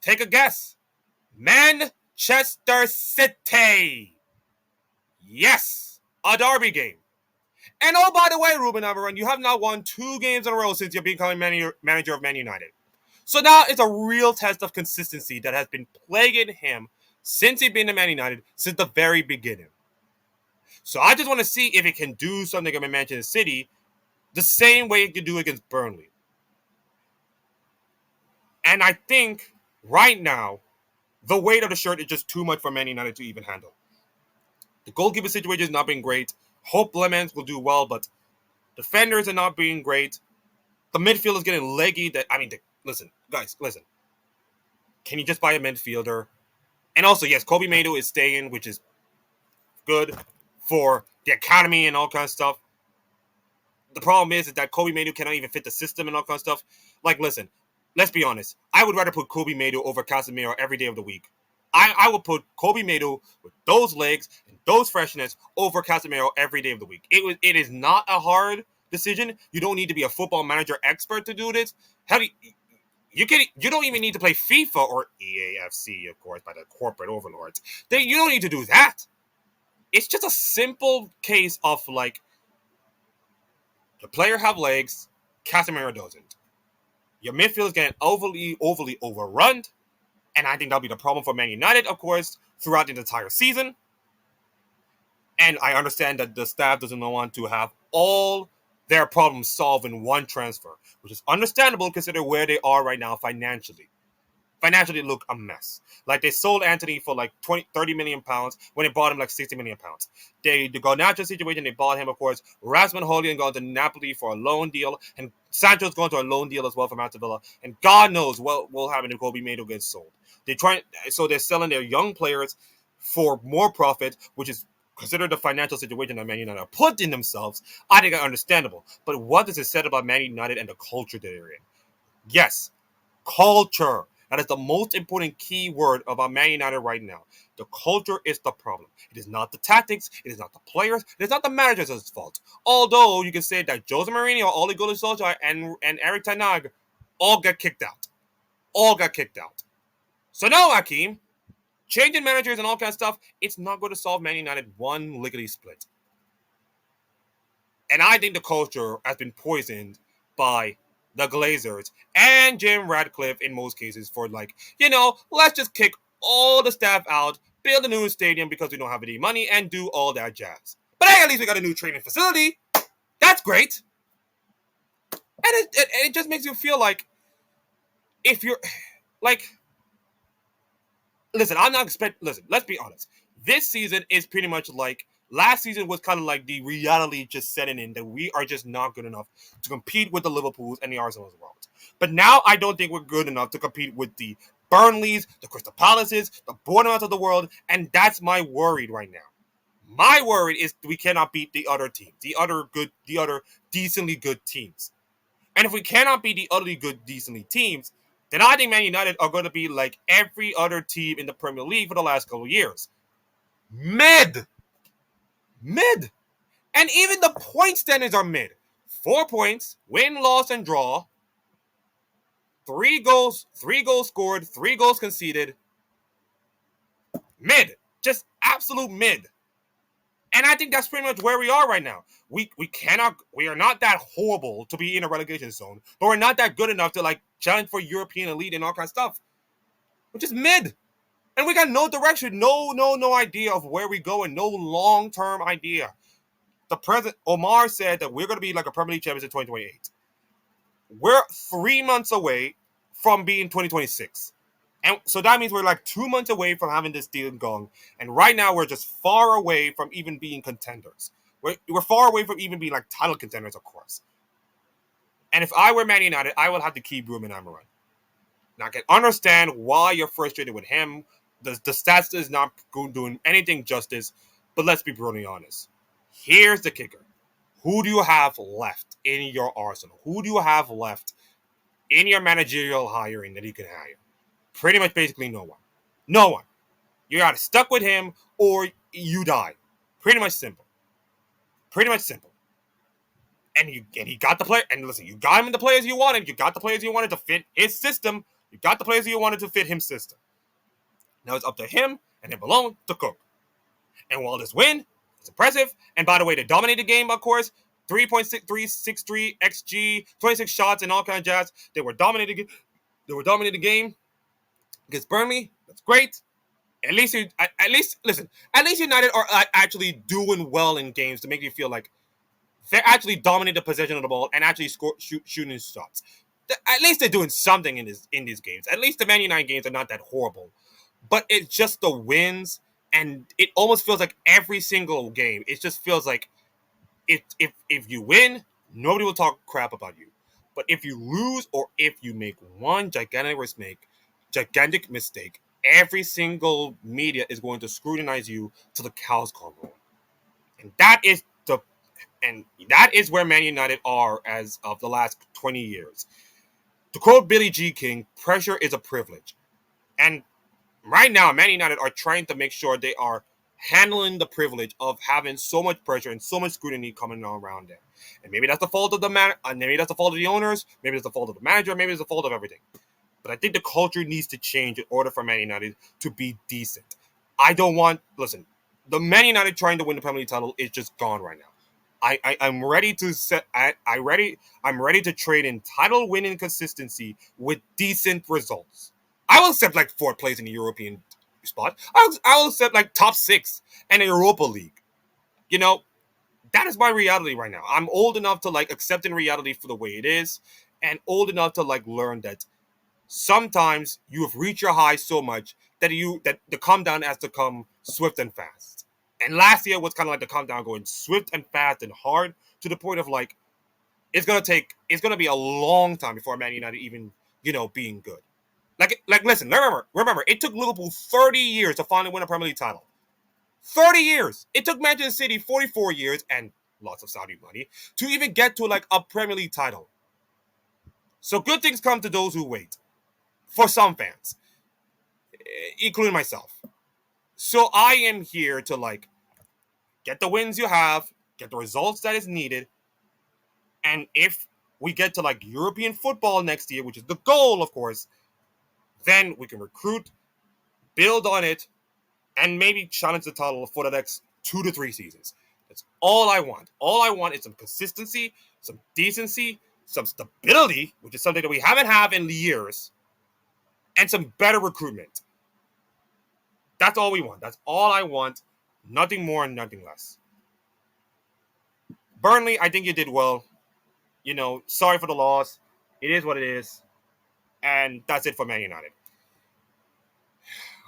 Take a guess. Manchester City. Yes, a derby game. And oh, by the way, Ruben Amorim, you have now won 2 games in a row since you've become manager of Man United. So now it's a real test of consistency that has been plaguing him since he's been in Man United, since the very beginning. So I just want to see if he can do something against Manchester City the same way he could do against Burnley. And I think right now, the weight of the shirt is just too much for Man United to even handle. The goalkeeper situation has not been great. Hope Lemons will do well, but defenders are not being great. The midfield is getting leggy. Listen, guys, listen. Can you just buy a midfielder? And also, yes, Kobe Maido is staying, which is good for the academy and all kinds of stuff. The problem is that Kobe Maido cannot even fit the system and all kinds of stuff. Like, listen, let's be honest. I would rather put Kobe Maido over Casemiro every day of the week. I would put Kobe Maido with those legs and those freshness over Casemiro every day of the week. It is not a hard decision. You don't need to be a football manager expert to do this. You don't even need to play FIFA or EAFC, of course, by the corporate overlords. You don't need to do that. It's just a simple case of like the player have legs, Casemiro doesn't. Your midfield is getting overly overrun. And I think that'll be the problem for Man United, of course, throughout the entire season. And I understand that the staff doesn't want to have all their problems solved in one transfer, which is understandable considering where they are right now financially. Financially, they look a mess. Like, they sold Anthony for like 30 million pounds when they bought him like 60 million pounds. The Garnacho situation, they bought him, of course. Rasmus Højlund gone to Napoli for a loan deal, and Sancho's going to a loan deal as well from Aston Villa. And God knows what will happen if Kobe Maido gets sold. They're selling their young players for more profit, which is considered the financial situation that Man United are put in themselves. I think are understandable. But what does it say about Man United and the culture that they're in? Yes, culture. That is the most important key word about Man United right now. The culture is the problem. It is not the tactics. It is not the players. It is not the manager's fault. Although you can say that Jose Mourinho, Ole Gunnar Solskjaer, and Erik ten Hag all got kicked out. All got kicked out. So no, Hakeem, changing managers and all kinds of stuff, it's not going to solve Man United one lickety split. And I think the culture has been poisoned by the Glazers and Jim Radcliffe in most cases for let's just kick all the staff out, build a new stadium because we don't have any money, and do all that jazz. But hey, at least we got a new training facility. That's great. And it just makes you feel like if you're like, listen, I'm not expecting. Listen, let's be honest. This season is pretty much like last season was kind of like the reality just setting in that we are just not good enough to compete with the Liverpools and the Arsenals of the world. But now I don't think we're good enough to compete with the Burnleys, the Crystal Palaces, the Bournemouths of the world, and that's my worry right now. My worry is we cannot beat the other teams, the other decently good teams. And if we cannot beat the utterly good, decently teams, then I think Man United are going to be like every other team in the Premier League for the last couple of years. Mid. And even the point standings are mid. 4 points, win, loss, and draw. 3 goals scored, 3 goals conceded. Mid. Just absolute mid. And I think that's pretty much where we are right now. We are not that horrible to be in a relegation zone, but we're not that good enough to like challenge for European elite and all kinds of stuff. We're just mid. And we got no direction, no idea of where we go, and no long-term idea. The president Omar said that we're going to be like a Premier League champions in 2028. We're 3 months away from being 2026. And so that means we're like 2 months away from having this deal going. And right now we're just far away from even being contenders. We're far away from even being like title contenders, of course. And if I were Man United, I would have to keep Ruben Amorim. Now I can understand why you're frustrated with him. The stats is not doing anything justice. But let's be brutally honest. Here's the kicker. Who do you have left in your arsenal? Who do you have left in your managerial hiring that you can hire? Pretty much basically no one. No one. You're either stuck with him or you die. Pretty much simple. And he got the player. And listen, you got him in the players you wanted. You got the players you wanted to fit his system. You got the players you wanted to fit his system. Now it's up to him and him alone to cook. And while this win, it's impressive. And by the way, they dominated the game, of course. 3.6363 XG, 26 shots, and all kinds of jazz. They were dominating the game against Burnley. That's great. At least United are actually doing well in games to make you feel like they're actually dominating the possession of the ball and actually shooting shots. At least they're doing something in these games. At least the Man United games are not that horrible. But it's just the wins, and it almost feels like every single game, it just feels like if you win, nobody will talk crap about you. But if you lose or if you make one gigantic mistake, every single media is going to scrutinize you till the cows come home. And that is where Man United are as of the last 20 years. To quote Billie G. King, pressure is a privilege. And right now, Man United are trying to make sure they are handling the privilege of having so much pressure and so much scrutiny coming around them. And maybe that's the fault of maybe that's the fault of the owners, maybe it's the fault of the manager, maybe it's the fault of everything. But I think the culture needs to change in order for Man United to be decent. The Man United trying to win the Premier League title is just gone right now. I'm ready to trade in title winning consistency with decent results. I will accept like 4th place in the European spot. I will accept like top 6 and a Europa League. You know, that is my reality right now. I'm old enough to like accept in reality for the way it is, and old enough to like learn that sometimes you have reached your high so much that the come down has to come swift and fast. And last year was kind of like the come down going swift and fast and hard to the point of like it's gonna be a long time before Man United even being good. Listen, remember, it took Liverpool 30 years to finally win a Premier League title. 30 years. It took Manchester City 44 years and lots of Saudi money to even get to like a Premier League title. So good things come to those who wait. For some fans, including myself. So I am here to like get the wins you have, get the results that is needed, and if we get to like European football next year, which is the goal, of course, then we can recruit, build on it, and maybe challenge the title for the next 2 to 3 seasons. That's all I want. All I want is some consistency, some decency, some stability, which is something that we haven't had in years, and some better recruitment. That's all we want. That's all I want. Nothing more and nothing less. Burnley, I think you did well. Sorry for the loss. It is what it is. And that's it for Man United.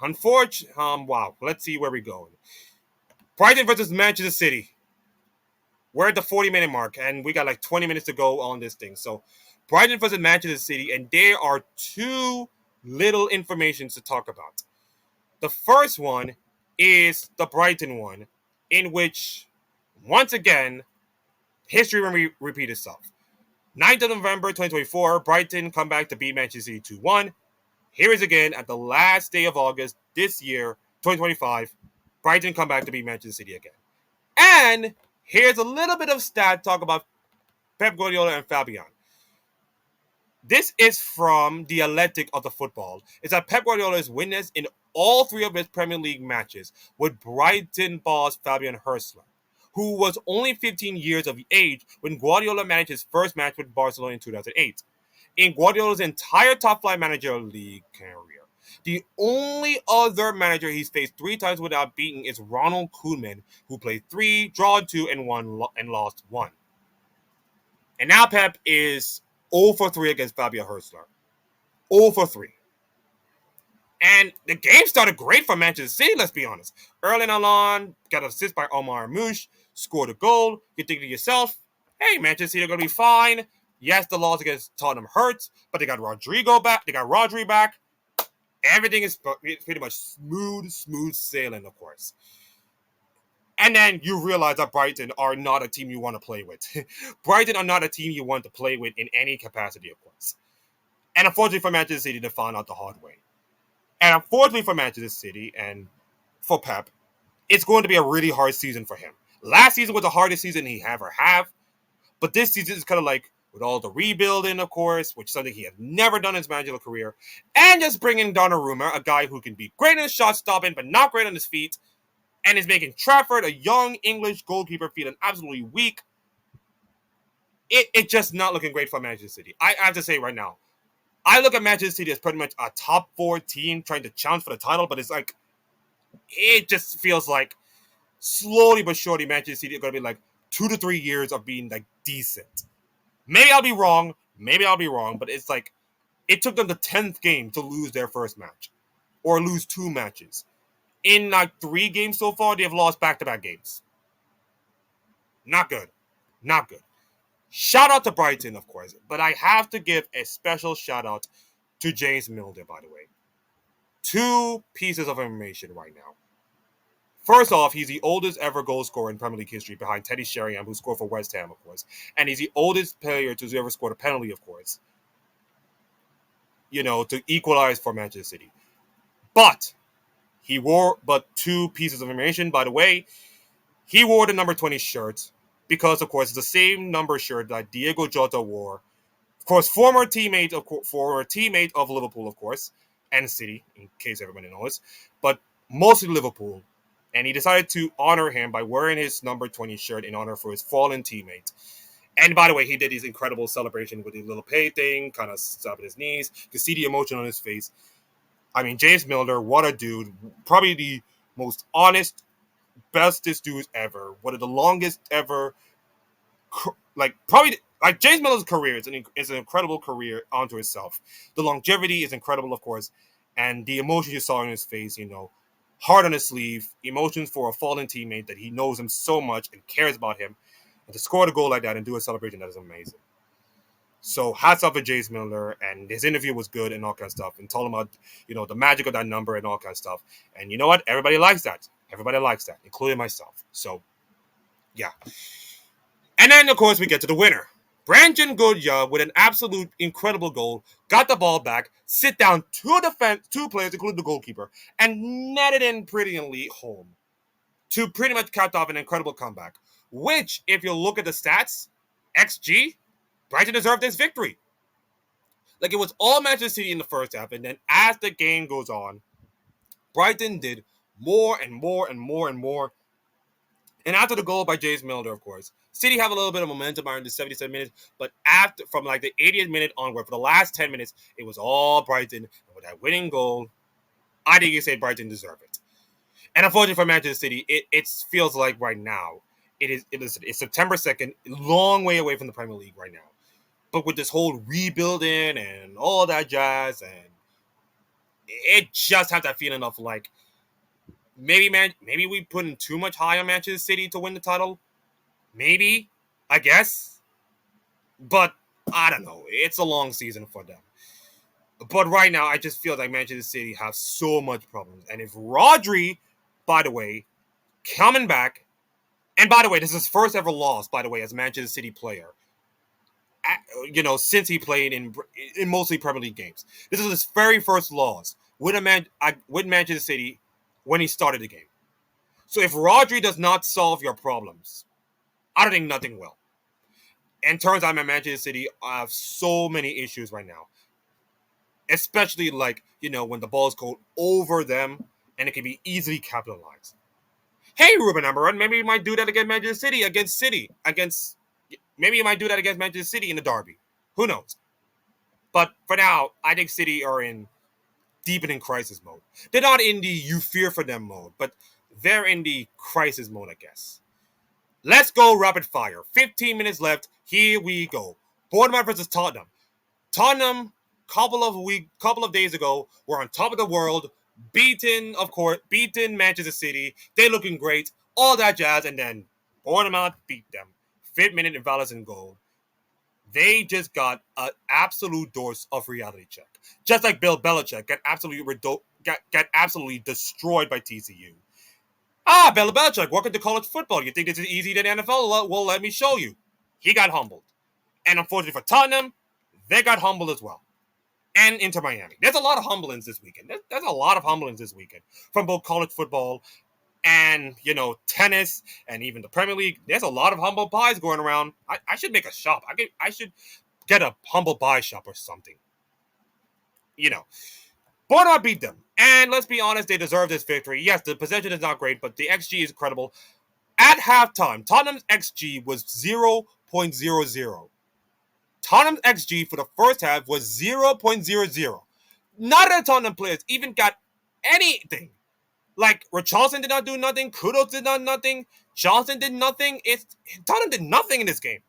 Unfortunately, wow. Let's see where we're going. Brighton versus Manchester City. We're at the 40-minute mark, and we got like 20 minutes to go on this thing. So, Brighton versus Manchester City, and there are two little informations to talk about. The first one is the Brighton one, in which, once again, history will repeat itself. 9th of November 2024, Brighton come back to beat Manchester City 2-1. Here is again at the last day of August this year, 2025. Brighton come back to beat Manchester City again. And here's a little bit of stat talk about Pep Guardiola and Fabian. This is from the Athletic of the football. It's that Pep Guardiola is witness in all three of his Premier League matches with Brighton boss Fabian Hurstler, who was only 15 years of age when Guardiola managed his first match with Barcelona in 2008. In Guardiola's entire top-flight manager league career, the only other manager he's faced 3 times without beating is Ronald Koeman, who played 3, draw 2, and lost 1. And now Pep is 0 for 3 against Fabio Hurstler. 0 for 3. And the game started great for Manchester City, let's be honest. Erling Haaland got an assist by Omar Mouche, scored a goal. You think to yourself, hey, Manchester City are going to be fine. Yes, the loss against Tottenham hurts, but they got Rodrigo back. They got Rodri back. Everything is pretty much smooth sailing, of course. And then you realize that Brighton are not a team you want to play with. Brighton are not a team you want to play with in any capacity, of course. And unfortunately for Manchester City, they found out the hard way. And unfortunately for Manchester City and for Pep, it's going to be a really hard season for him. Last season was the hardest season he ever have. But this season is kind of like, with all the rebuilding, of course, which is something he has never done in his managerial career, and just bringing Donnarumma, a guy who can be great in his shot stopping, but not great on his feet, and is making Trafford, a young English goalkeeper, feeling absolutely weak. It's just not looking great for Manchester City. I have to say right now, I look at Manchester City as pretty much a top 4 team trying to challenge for the title, but it's like, it just feels like slowly but surely Manchester City are going to be like 2 to 3 years of being like decent. Maybe I'll be wrong, but it's like, it took them the 10th game to lose their first match, or lose 2 matches. In like 3 games so far, they've lost back-to-back games. Not good. Not good. Shout out to Brighton, of course, but I have to give a special shout out to James Milner, by the way. 2 pieces of information right now. First off, he's the oldest ever goal scorer in Premier League history behind Teddy Sheringham, who scored for West Ham, of course. And he's the oldest player to ever score a penalty, of course. To equalize for Manchester City. But 2 pieces of information, by the way. He wore the number 20 shirt because, of course, it's the same number shirt that Diego Jota wore. Of course, former teammate of Liverpool, of course, and City, in case everybody knows. But mostly Liverpool. And he decided to honor him by wearing his number 20 shirt in honor for his fallen teammate. And by the way, he did his incredible celebration with his little pay thing, kind of stopping his knees. You can see the emotion on his face. I mean, James Milner, what a dude. Probably the most honest, bestest dudes ever. One of the longest ever. James Milner's career is an incredible career onto itself. The longevity is incredible, of course. And the emotion you saw in his face, heart on his sleeve, emotions for a fallen teammate that he knows him so much and cares about him, and to score the goal like that and do a celebration, that is amazing. So hats off to James Milner, and his interview was good and all kind of stuff, and told him about, the magic of that number and all kind of stuff. And you know what? Everybody likes that. Everybody likes that, including myself. So, yeah. And then, of course, we get to the winner. Brandon Goodya, with an absolute incredible goal, got the ball back, sit down 2 players, including the goalkeeper, and netted in brilliantly home to pretty much cap off an incredible comeback. Which, if you look at the stats, XG, Brighton deserved this victory. Like, it was all Manchester City in the first half, and then as the game goes on, Brighton did more and more and more and more. And after the goal by James Milner, of course, City have a little bit of momentum around the 77 minutes, but from like the 80th minute onward, for the last 10 minutes, it was all Brighton. And with that winning goal, I think you say Brighton deserve it. And unfortunately for Manchester City, it feels like right now it's September 2nd, long way away from the Premier League right now. But with this whole rebuilding and all that jazz, and it just has that feeling of like maybe we putting too much high on Manchester City to win the title. Maybe, I guess. But I don't know. It's a long season for them. But right now, I just feel like Manchester City have so much problems. And if Rodri, by the way, coming back, and by the way, this is his first ever loss, by the way, as a Manchester City player. Since he played in mostly Premier League games, this is his very first loss with Manchester City when he started the game. So if Rodri does not solve your problems, I don't think nothing will. And turns out Manchester City have so many issues right now, especially when the ball is called over them and it can be easily capitalized. Hey, Ruben Amorim, maybe you might do that against Manchester City maybe you might do that against Manchester City in the derby. Who knows? But for now, I think City are in deepening crisis mode. They're not in the you fear for them mode, but they're in the crisis mode, I guess. Let's go rapid fire. 15 minutes left. Here we go. Bournemouth versus Tottenham. Tottenham, couple of days ago, were on top of the world, beaten Manchester City. They're looking great, all that jazz, and then Bournemouth beat them. 5th minute in Valles in goal. They just got an absolute dose of reality check. Just like Bill Belichick got absolutely destroyed by TCU. Bill Belichick, welcome to college football. You think this is easy than NFL? Well, let me show you. He got humbled. And unfortunately for Tottenham, they got humbled as well. And Inter Miami. There's a lot of humblings this weekend. There's a lot of humblings this weekend from both college football and, tennis and even the Premier League. There's a lot of humble pies going around. I should make a shop. I should get a humble pie shop or something. Bournemouth beat them. And let's be honest, they deserve this victory. Yes, the possession is not great, but the XG is incredible. At halftime, Tottenham's XG was 0.00. Tottenham's XG for the first half was 0.00. None of the Tottenham players even got anything. Like, Richarlison did not do nothing. Kudos did not nothing. Johnson did nothing. Tottenham did nothing in this game.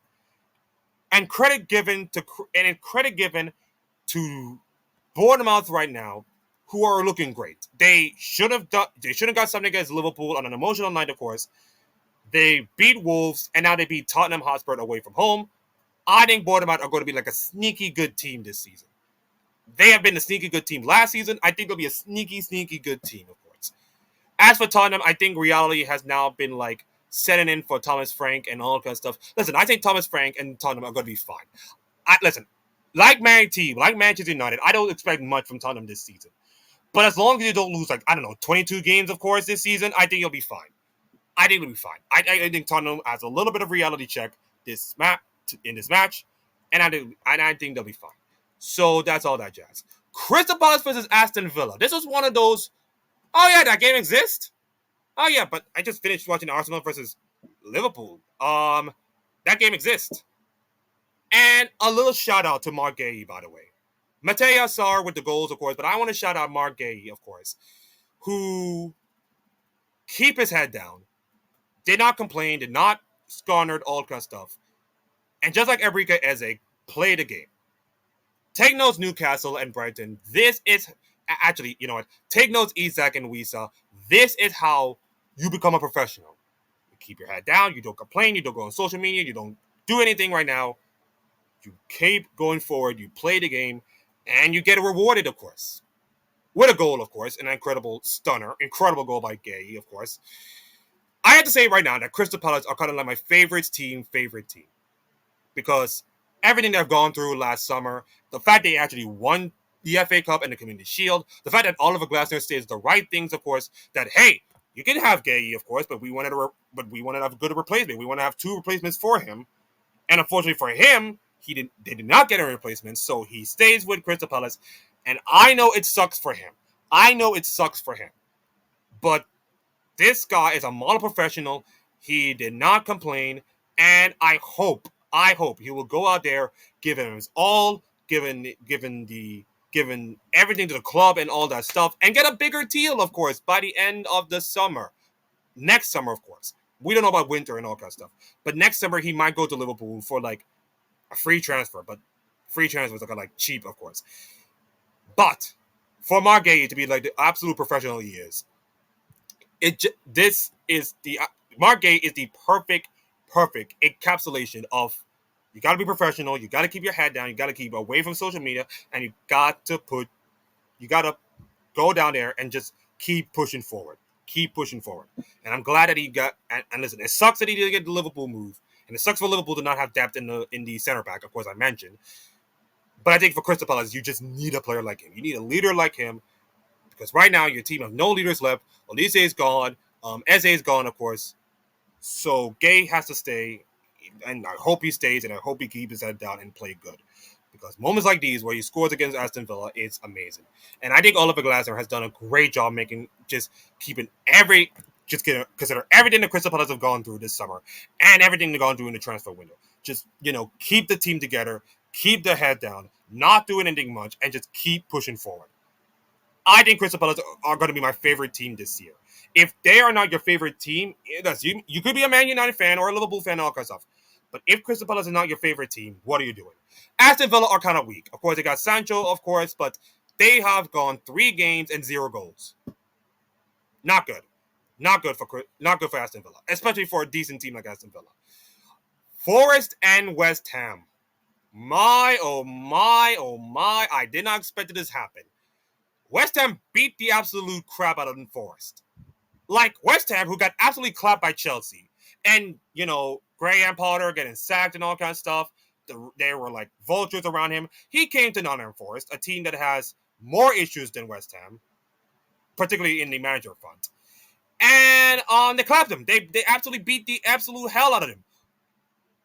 And credit given to Bournemouth right now, who are looking great. They should have got something against Liverpool on an emotional night, of course. They beat Wolves, and now they beat Tottenham Hotspur away from home. I think Bournemouth are going to be like a sneaky good team this season. They have been a sneaky good team last season. I think they'll be a sneaky good team, of course. As for Tottenham, I think reality has now been setting in for Thomas Frank and all that kind of stuff. Listen, I think Thomas Frank and Tottenham are going to be fine. Like Manchester United, I don't expect much from Tottenham this season. But as long as you don't lose 22 games, of course, this season, I think you'll be fine. I think Tottenham has a little bit of reality check in this match, and I think they'll be fine. So that's all that jazz. Crystal Palace versus Aston Villa. This was one of those. Oh yeah, that game exists. Oh yeah, but I just finished watching Arsenal versus Liverpool. That game exists. And a little shout out to Mark Gay, by the way. Mateo Sarr with the goals, of course, but I want to shout out Mark Gay, of course, who keep his head down, did not complain, did not squander all kind of stuff, and just like Enrique Eze, play the game. Take notes, Newcastle and Brighton. This is actually, you know what? Take notes, Isak and Wisa. This is how you become a professional. You keep your head down. You don't complain. You don't go on social media. You don't do anything right now. You keep going forward. You play the game. And you get rewarded, of course. With a goal, of course. An incredible goal by Gay, of course. I have to say right now that Crystal Palace are kind of like my favorite team. Because everything they've gone through last summer, the fact they actually won the FA Cup and the Community Shield, the fact that Oliver Glasner says the right things, of course, that, hey, you can have Gay, of course, but we wanted to have a good replacement. We want to have 2 replacements for him. And unfortunately for him, they did not get a replacement, so he stays with Crystal Palace. And I know it sucks for him. But this guy is a model professional. He did not complain. And I hope he will go out there, give him his all, given the giving everything to the club and all that stuff, and get a bigger deal, of course, by the end of the summer. Next summer, of course. We don't know about winter and all that stuff. But next summer, he might go to Liverpool for like a free transfer. But free transfers are like cheap, of course. But for Margay to be like the absolute professional he is, this is the Margay is the perfect encapsulation of you got to be professional, you got to keep your head down, you got to keep away from social media, and you got to go down there and just keep pushing forward. Keep pushing forward. And I'm glad that he got. And listen, it sucks that he didn't get the Liverpool move, and it sucks for Liverpool to not have depth in the center back. Of course, I mentioned. But I think for Crystal Palace, you just need a player like him. You need a leader like him because right now your team has no leaders left. Olise is gone. Eze is gone, of course. So Gay has to stay, and I hope he stays, and I hope he keeps his head down and play good. Because moments like these, where he scores against Aston Villa, it's amazing. And I think Oliver Glasner has done a great job consider everything the Crystal Palace have gone through this summer, and everything they've gone through in the transfer window. Just keep the team together, keep the head down, not doing anything much, and just keep pushing forward. I think Crystal Palace are going to be my favorite team this year. If they are not your favorite team, you could be a Man United fan or a Liverpool fan, all kinds of stuff. But if Crystal Palace is not your favorite team, what are you doing? Aston Villa are kind of weak. Of course, they got Sancho, of course, but they have gone 3 games and 0 goals. Not good. Not good for Aston Villa, especially for a decent team like Aston Villa. Forest and West Ham. My, oh my, oh my. I did not expect this to happen. West Ham beat the absolute crap out of Forest. Like West Ham, who got absolutely clapped by Chelsea. And, Graham Potter getting sacked and all kinds of stuff. There were like vultures around him. He came to Nottingham Forest, a team that has more issues than West Ham, particularly in the manager front. And they clapped him. They absolutely beat the absolute hell out of him.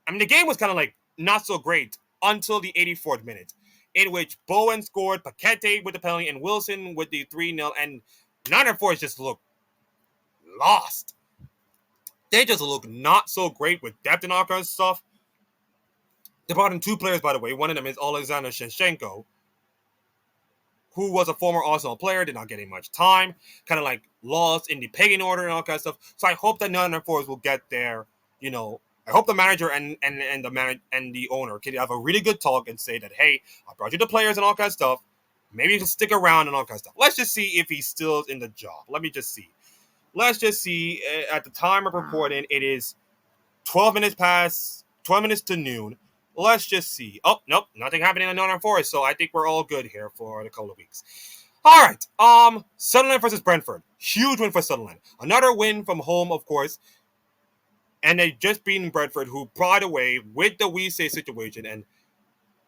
I mean, the game was kind of like not so great until the 84th minute, in which Bowen scored, Paquete with the penalty, and Wilson with the 3-0. And Nottingham Forest just looked lost. They just look not so great with depth and all kinds of stuff. They brought in 2 players, by the way. One of them is Alexander Shinchenko, who was a former Arsenal player, did not get much time, kind of like lost in the pecking order and all kinds of stuff. So I hope that Nottingham Forest will get there. I hope the manager and the owner can have a really good talk and say that, hey, I brought you the players and all kinds of stuff. Maybe he'll stick around and all kinds of stuff. Let's just see if he's still in the job. Let me just see. Let's just see. At the time of recording, it is 12 minutes to noon. Let's just see. Oh, nope. Nothing happening in Nottingham Forest, so I think we're all good here for a couple of weeks. All right. Sunderland versus Brentford. Huge win for Sunderland. Another win from home, of course. And they just beaten Brentford, who, by the way, with the Weesay situation, and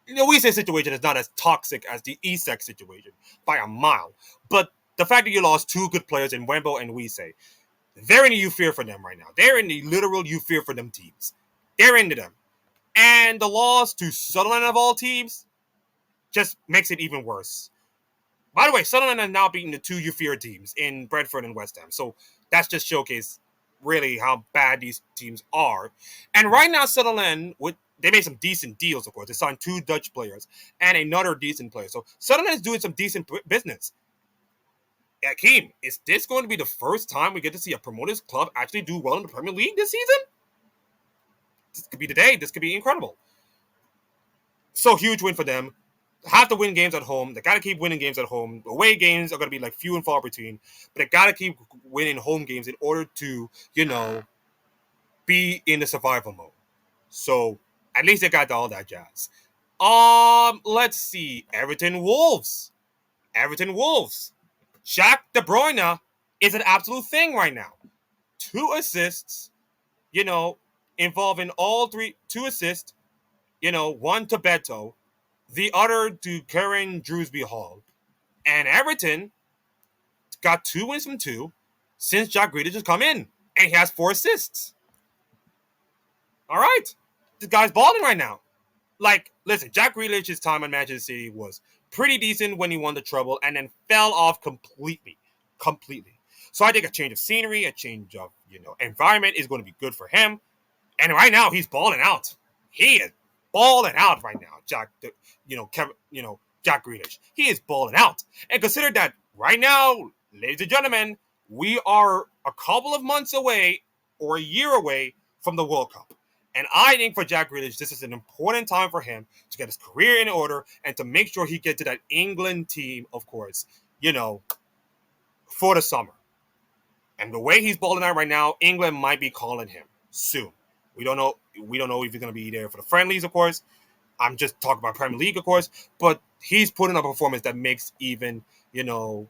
the Weesay situation is not as toxic as the Isak situation by a mile. But the fact that you lost 2 good players in Wembo and Weesay, they're in the you fear for them right now. They're in the literal you fear for them teams. They're into them. And the loss to Sunderland of all teams just makes it even worse. By the way, Sunderland has now beaten the 2 you fear teams in Brentford and West Ham. So that's just showcase really how bad these teams are. And right now, Sunderland, they made some decent deals, of course. They signed 2 Dutch players and another decent player. So Sunderland is doing some decent business. Akeem, is this going to be the first time we get to see a promoted club actually do well in the Premier League this season? This could be the day. This could be incredible. So huge win for them. Have to win games at home. They got to keep winning games at home. Away games are going to be like few and far between, but they got to keep winning home games in order to, be in the survival mode. So at least they got all that jazz. Let's see. Everton Wolves. Jack De Bruyne is an absolute thing right now. 2 assists, involving all 2 assists, one to Beto, the other to Karen Drewsby Hall. And Everton got 2 wins from 2 since Jack Grealish has come in. And he has 4 assists. All right. This guy's balling right now. Like, listen, Jack Grealish's time at Manchester City was pretty decent when he won the treble and then fell off completely. So I think a change of scenery, a change of, environment is going to be good for him. And right now he's balling out. He is balling out right now. Jack Jack Grealish. He is balling out. And consider that right now, ladies and gentlemen, we are a couple of months away or a year away from the World Cup. And I think for Jack Grealish, this is an important time for him to get his career in order and to make sure he gets to that England team, of course, for the summer. And the way he's balling out right now, England might be calling him soon. We don't know. We don't know if he's going to be there for the friendlies, of course. I'm just talking about Premier League, of course. But he's putting up a performance that makes even, the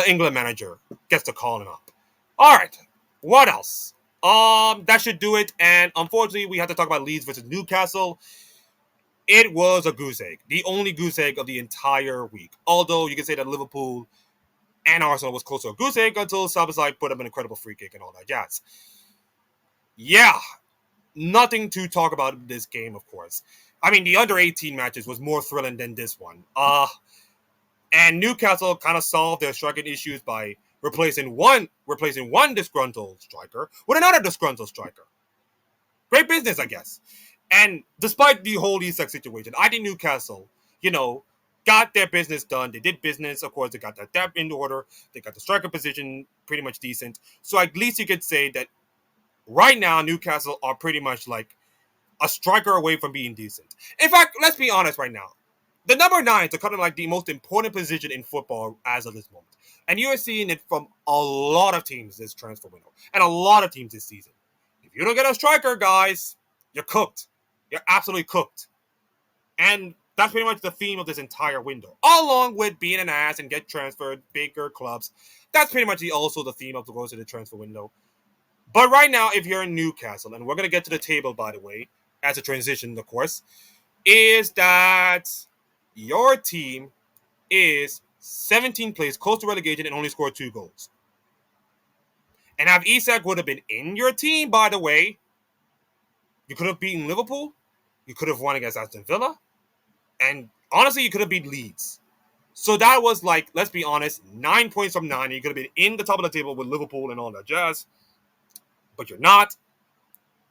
England manager gets to calling up. All right. What else? That should do it. And unfortunately, we have to talk about Leeds versus Newcastle. It was a goose egg. The only goose egg of the entire week. Although you can say that Liverpool and Arsenal was close to a goose egg until Sabasai put up an incredible free kick and all that jazz. Yeah, nothing to talk about in this game, of course. I mean, the under-18 matches was more thrilling than this one. And Newcastle kind of solved their striking issues by replacing one disgruntled striker with another disgruntled striker. Great business, I guess. And despite the whole Isak situation, I think Newcastle, got their business done. They did business. Of course, they got that depth in order. They got the striker position pretty much decent. So at least you could say that right now, Newcastle are pretty much like a striker away from being decent. In fact, let's be honest right now. The number 9s are kind of like the most important position in football as of this moment. And you are seeing it from a lot of teams this transfer window. And a lot of teams this season. If you don't get a striker, guys, you're cooked. You're absolutely cooked. And that's pretty much the theme of this entire window. Along with being an ass and get transferred, bigger clubs. That's pretty much also the theme of the goes to the transfer window. But right now, if you're in Newcastle, and we're going to get to the table, by the way, as a transition, of course, is that your team is 17th place, close to relegation, and only scored 2 goals. And if Isak would have been in your team, by the way, you could have beaten Liverpool, you could have won against Aston Villa, and honestly, you could have beat Leeds. So that was like, let's be honest, 9 points from 9. You could have been in the top of the table with Liverpool and all that jazz. But you're not.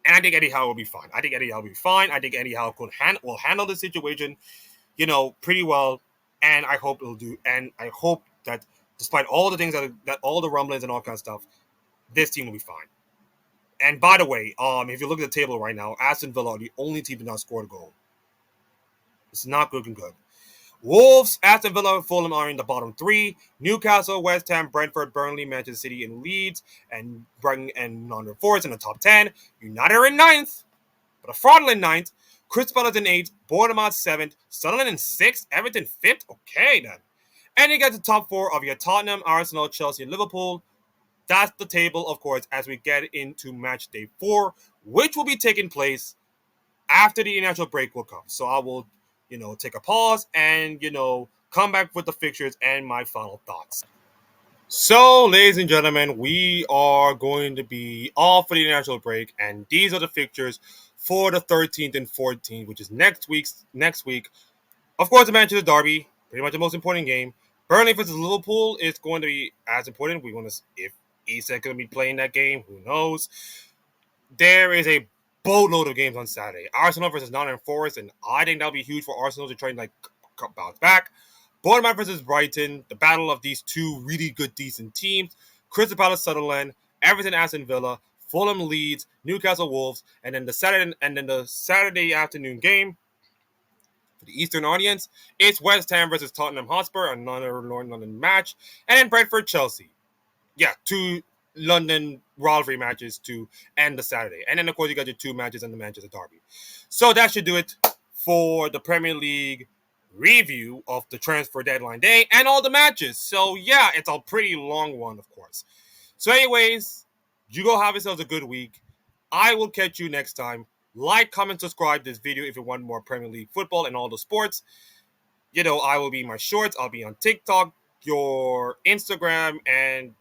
And I think Eddie Howe will be fine. I think Eddie Howe will handle the situation, pretty well. And I hope it'll do. And I hope that despite all the things that all the rumblings and all kinds of stuff, this team will be fine. And by the way, if you look at the table right now, Aston Villa are the only team to not score a goal. It's not looking good. Wolves, Aston Villa, and Fulham are in the bottom 3. Newcastle, West Ham, Brentford, Burnley, Manchester City, and Leeds, and Brighton and Nottingham Forest in the top 10. United are in 9th, but a fraudulent 9th. Crystal Palace in 8th, Bournemouth 7th, Sunderland in 6th, Everton 5th. Okay, then. And you get the top 4 of your Tottenham, Arsenal, Chelsea, and Liverpool. That's the table, of course, as we get into match day 4, which will be taking place after the international break will come. So I will take a pause and, come back with the fixtures and my final thoughts. So, ladies and gentlemen, we are going to be off for the international break, and these are the fixtures for the 13th and 14th, which is next week. Of course, the Manchester Derby, pretty much the most important game. Burnley versus Liverpool is going to be as important. We want to, if Isak going to be playing that game, who knows? There is a boatload of games on Saturday. Arsenal versus Nottingham Forest, and I think that'll be huge for Arsenal to try and bounce back. Bournemouth versus Brighton, the battle of these two really good, decent teams. Crystal Palace, Sunderland, Everton, Aston Villa, Fulham, Leeds, Newcastle, Wolves, and then the Saturday afternoon game for the Eastern audience, it's West Ham versus Tottenham Hotspur, another London match, and then Brentford, Chelsea. Yeah, 2 London rivalry matches to end the Saturday. And then, of course, you got your 2 matches in the Manchester Derby. So that should do it for the Premier League review of the transfer deadline day and all the matches. So, yeah, it's a pretty long one, of course. So, anyways, you go have yourselves a good week. I will catch you next time. Like, comment, subscribe this video if you want more Premier League football and all the sports. I will be in my shorts. I'll be on TikTok, your Instagram, and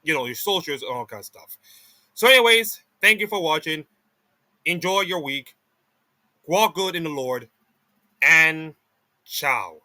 your socials and all kinds of stuff. So anyways, thank you for watching. Enjoy your week. Walk good in the Lord. And ciao.